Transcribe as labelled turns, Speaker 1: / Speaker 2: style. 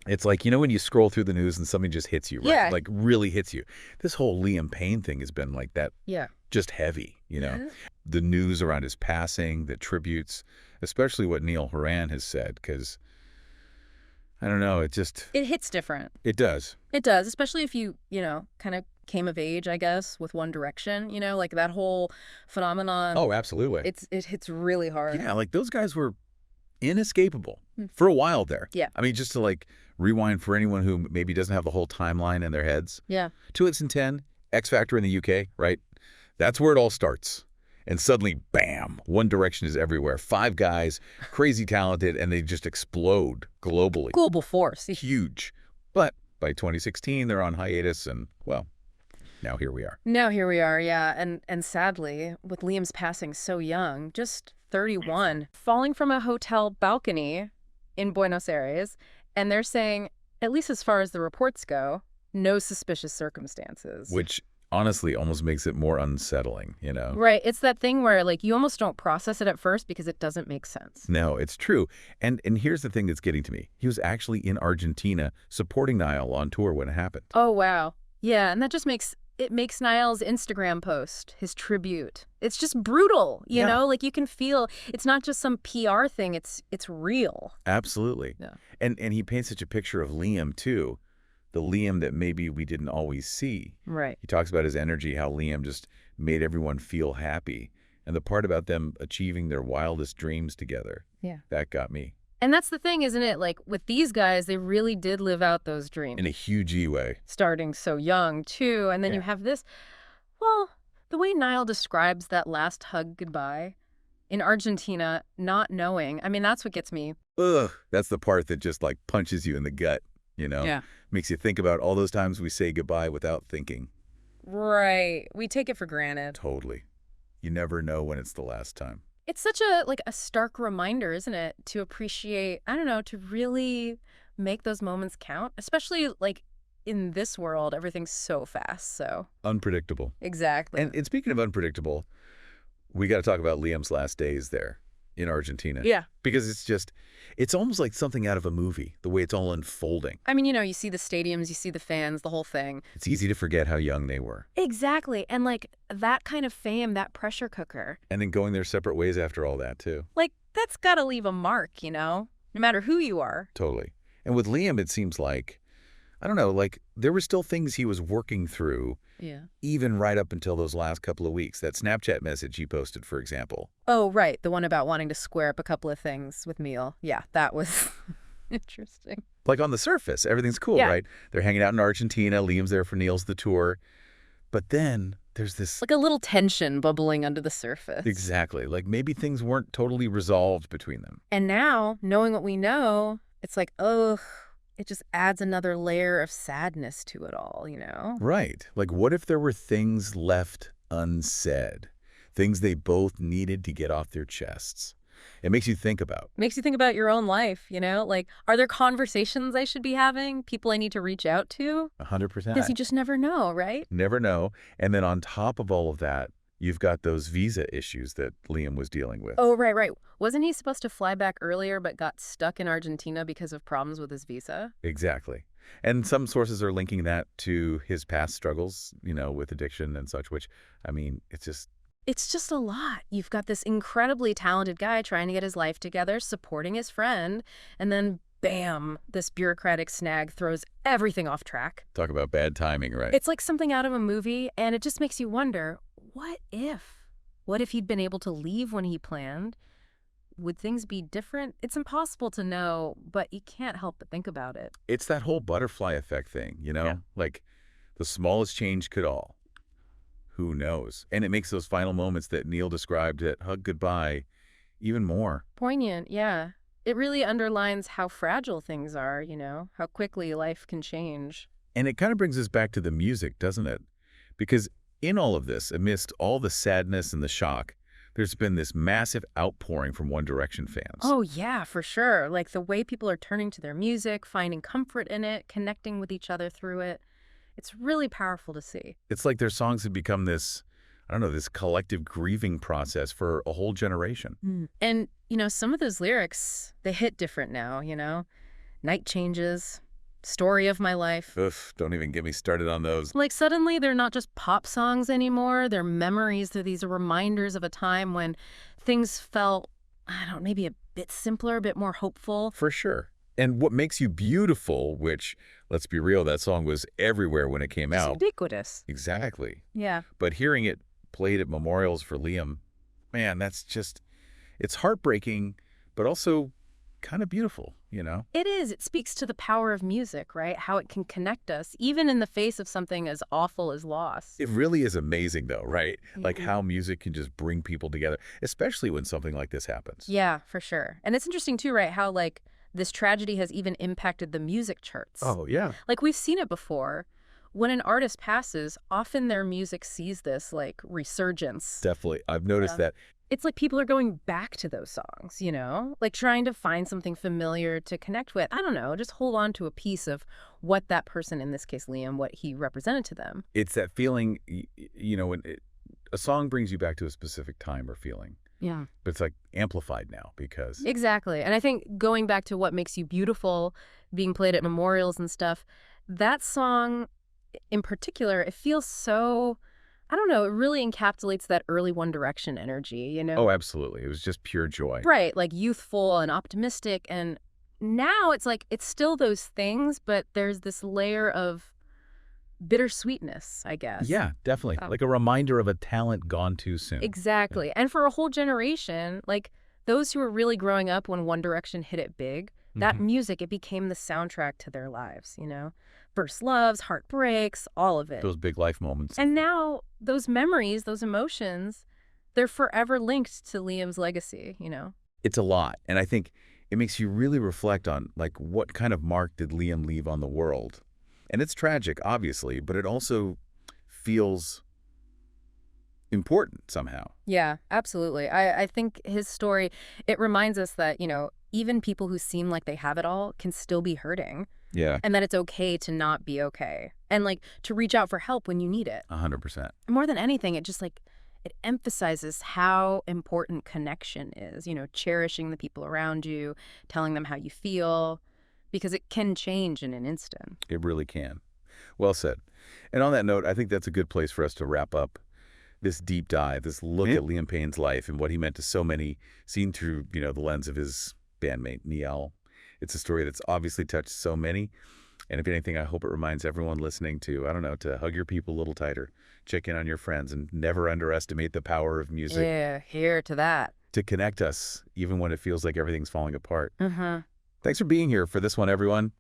Speaker 1: It's like, when you scroll through the news and something just hits you, right?
Speaker 2: Yeah.
Speaker 1: Like, really hits you. This whole Liam Payne thing has been like that,
Speaker 2: Yeah.
Speaker 1: just heavy.
Speaker 2: Mhm.
Speaker 1: The news around his passing, the tributes, especially what Niall Horan has said, because, I don't know,
Speaker 2: It hits different.
Speaker 1: it does.
Speaker 2: It does, especially if you, kind of came of age, I guess, with One Direction, like that whole phenomenon.
Speaker 1: Oh, absolutely.
Speaker 2: It hits really hard.
Speaker 1: Yeah, like those guys were inescapable
Speaker 2: Mm.
Speaker 1: for a while there.
Speaker 2: Yeah.
Speaker 1: I mean, just to like rewind for anyone who maybe doesn't have the whole timeline in their heads.
Speaker 2: Yeah.
Speaker 1: 2 Hits and 10, X Factor in the UK, right? That's where it all starts. And suddenly, bam, One Direction is everywhere. 5 guys, crazy talented, and they just explode globally.
Speaker 2: Global force.
Speaker 1: Huge. But by 2016, they're on hiatus, and, well, now here we are.
Speaker 2: Now here we are, yeah. And sadly, with Liam's passing so young, just 31, falling from a hotel balcony in Buenos Aires, and they're saying, at least as far as the reports go, no suspicious circumstances.
Speaker 1: Which, honestly, almost makes it more unsettling,
Speaker 2: Right. It's that thing where, like, you almost don't process it at first because it doesn't make sense.
Speaker 1: No, it's true. And here's the thing that's getting to me. He was actually in Argentina supporting Niall on tour when it happened.
Speaker 2: Oh, wow. Yeah, and that just makes Niall's Instagram post, his tribute. It's just brutal, you know? Like, you can feel it's not just some PR thing, it's real.
Speaker 1: Absolutely.
Speaker 2: Yeah.
Speaker 1: And he paints such a picture of Liam, too. The Liam that maybe we didn't always see.
Speaker 2: Right.
Speaker 1: He talks about his energy, how Liam just made everyone feel happy. And the part about them achieving their wildest dreams together.
Speaker 2: Yeah.
Speaker 1: That got me.
Speaker 2: And that's the thing, isn't it? Like, with these guys, they really did live out those dreams.
Speaker 1: In a huge way.
Speaker 2: Starting so young, too. And then you have this, well, the way Niall describes that last hug goodbye in Argentina, not knowing. I mean, that's what gets me.
Speaker 1: Ugh. That's the part that just, like, punches you in the gut,
Speaker 2: Yeah.
Speaker 1: Makes you think about all those times we say goodbye without thinking.
Speaker 2: Right. We take it for granted.
Speaker 1: Totally. You never know when it's the last time.
Speaker 2: It's such a stark reminder, isn't it, to appreciate, I don't know, to really make those moments count, especially like in this world, everything's so fast. So
Speaker 1: Unpredictable.
Speaker 2: exactly.
Speaker 1: And speaking of unpredictable, we got to talk about Liam's last days there in Argentina.
Speaker 2: Yeah.
Speaker 1: Because it's almost like something out of a movie, the way it's all unfolding.
Speaker 2: I mean, you see the stadiums, you see the fans, the whole thing.
Speaker 1: It's easy to forget how young they were.
Speaker 2: Exactly. And like that kind of fame, that pressure cooker,
Speaker 1: And then going their separate ways after all that, too.
Speaker 2: like that's got to leave a mark, no matter who you are.
Speaker 1: Totally. And with Liam, it seems like, I don't know, like there were still things he was working through,
Speaker 2: Yeah.
Speaker 1: even right up until those last couple of weeks. That Snapchat message he posted, for example.
Speaker 2: Oh, right. The one about wanting to square up a couple of things with Neil. Yeah, that was interesting.
Speaker 1: Like on the surface, everything's cool,
Speaker 2: Yeah.
Speaker 1: right? They're hanging out in Argentina. Liam's there for Neil's the tour. But then there's this...
Speaker 2: Like a little tension bubbling under the surface.
Speaker 1: Exactly. Like maybe things weren't totally resolved between them.
Speaker 2: And now, knowing what we know, it's like, ugh, it just adds another layer of sadness to it all,
Speaker 1: Right. Like what if there were things left unsaid? Things they both needed to get off their chests. It makes you think about.
Speaker 2: Makes you think about your own life, Like, are there conversations I should be having? People I need to reach out to?
Speaker 1: 100%.
Speaker 2: Because you just never know, right?
Speaker 1: Never know. And then on top of all of that, you've got those visa issues that Liam was dealing with.
Speaker 2: Oh, right. Wasn't he supposed to fly back earlier but got stuck in Argentina because of problems with his visa?
Speaker 1: Exactly. And some sources are linking that to his past struggles, with addiction and such, which, I mean,
Speaker 2: It's just a lot. You've got this incredibly talented guy trying to get his life together, supporting his friend, and then, bam, this bureaucratic snag throws everything off track.
Speaker 1: talk about bad timing, right?
Speaker 2: It's like something out of a movie, and it just makes you wonder, what if? What if he'd been able to leave when he planned? Would things be different? It's impossible to know, but you can't help but think about it.
Speaker 1: It's that whole butterfly effect thing,
Speaker 2: Yeah.
Speaker 1: Like the smallest change could all. Who knows? And it makes those final moments that Neil described at Hug Goodbye even more.
Speaker 2: Poignant, yeah. It really underlines how fragile things are, how quickly life can change.
Speaker 1: And it kind of brings us back to the music, doesn't it? Because in all of this, amidst all the sadness and the shock, there's been this massive outpouring from One Direction fans.
Speaker 2: Oh, yeah, for sure. Like the way people are turning to their music, finding comfort in it, connecting with each other through it. It's really powerful to see.
Speaker 1: It's like their songs have become this, I don't know, this collective grieving process for a whole generation.
Speaker 2: And, some of those lyrics, they hit different now, Night changes, Story of My Life.
Speaker 1: Oof, don't even get me started on those.
Speaker 2: Like, suddenly they're not just pop songs anymore. They're memories. They're these reminders of a time when things felt, I don't know, maybe a bit simpler, a bit more hopeful.
Speaker 1: For sure. And What Makes You Beautiful, which, let's be real, that song was everywhere when it came
Speaker 2: Just
Speaker 1: out.
Speaker 2: ubiquitous.
Speaker 1: Exactly.
Speaker 2: Yeah.
Speaker 1: But hearing it played at memorials for Liam, man, it's heartbreaking, but also kind of beautiful, you know?
Speaker 2: It is. It speaks to the power of music, right? How it can connect us, even in the face of something as awful as loss.
Speaker 1: It really is amazing, though, right? Like
Speaker 2: Mhm.
Speaker 1: how music can just bring people together, especially when something like this happens.
Speaker 2: Yeah, for sure. And it's interesting, too, right? How, like, this tragedy has even impacted the music charts.
Speaker 1: Oh, yeah.
Speaker 2: Like, we've seen it before. When an artist passes, often their music sees this, like, resurgence.
Speaker 1: Definitely. I've noticed that.
Speaker 2: It's like people are going back to those songs, you know? Like trying to find something familiar to connect with. I don't know, just hold on to a piece of what that person, in this case Liam, what he represented to them.
Speaker 1: It's that feeling, when a song brings you back to a specific time or feeling,
Speaker 2: Yeah.
Speaker 1: but it's like amplified now because,
Speaker 2: Exactly. And I think going back to What Makes You Beautiful, being played at memorials and stuff, that song in particular, it feels so, I don't know, it really encapsulates that early One Direction energy, you know?
Speaker 1: oh, absolutely. It was just pure joy.
Speaker 2: Right, like youthful and optimistic. And now it's like, it's still those things, but there's this layer of bittersweetness, I guess.
Speaker 1: Yeah, definitely.
Speaker 2: Oh.
Speaker 1: Like a reminder of a talent gone too soon.
Speaker 2: Exactly. And for a whole generation, like those who were really growing up when One Direction hit it big, that
Speaker 1: Mhm.
Speaker 2: music, it became the soundtrack to their lives, you know? First loves, heartbreaks, all of it.
Speaker 1: Those big life moments.
Speaker 2: And now those memories, those emotions, they're forever linked to Liam's legacy, you know?
Speaker 1: It's a lot. And I think it makes you really reflect on, like, what kind of mark did Liam leave on the world? And it's tragic, obviously, but it also feels important somehow.
Speaker 2: Yeah, absolutely. I think his story, it reminds us that, you know, even people who seem like they have it all can still be hurting,
Speaker 1: Yeah,
Speaker 2: and that it's okay to not be okay. And like to reach out for help when you need it.
Speaker 1: 100%.
Speaker 2: More than anything, it just like it emphasizes how important connection is, you know, cherishing the people around you, telling them how you feel, because it can change in an instant.
Speaker 1: It really can. Well said. And on that note, I think that's a good place for us to wrap up this deep dive, this look at Liam Payne's life and what he meant to so many, seen through, the lens of his bandmate, Niall. It's a story that's obviously touched so many. And if anything, I hope it reminds everyone listening to, I don't know, to hug your people a little tighter, check in on your friends, and never underestimate the power of music
Speaker 2: Yeah, here to that.
Speaker 1: to connect us, even when it feels like everything's falling apart.
Speaker 2: Mm-hmm.
Speaker 1: Thanks for being here for this one, everyone.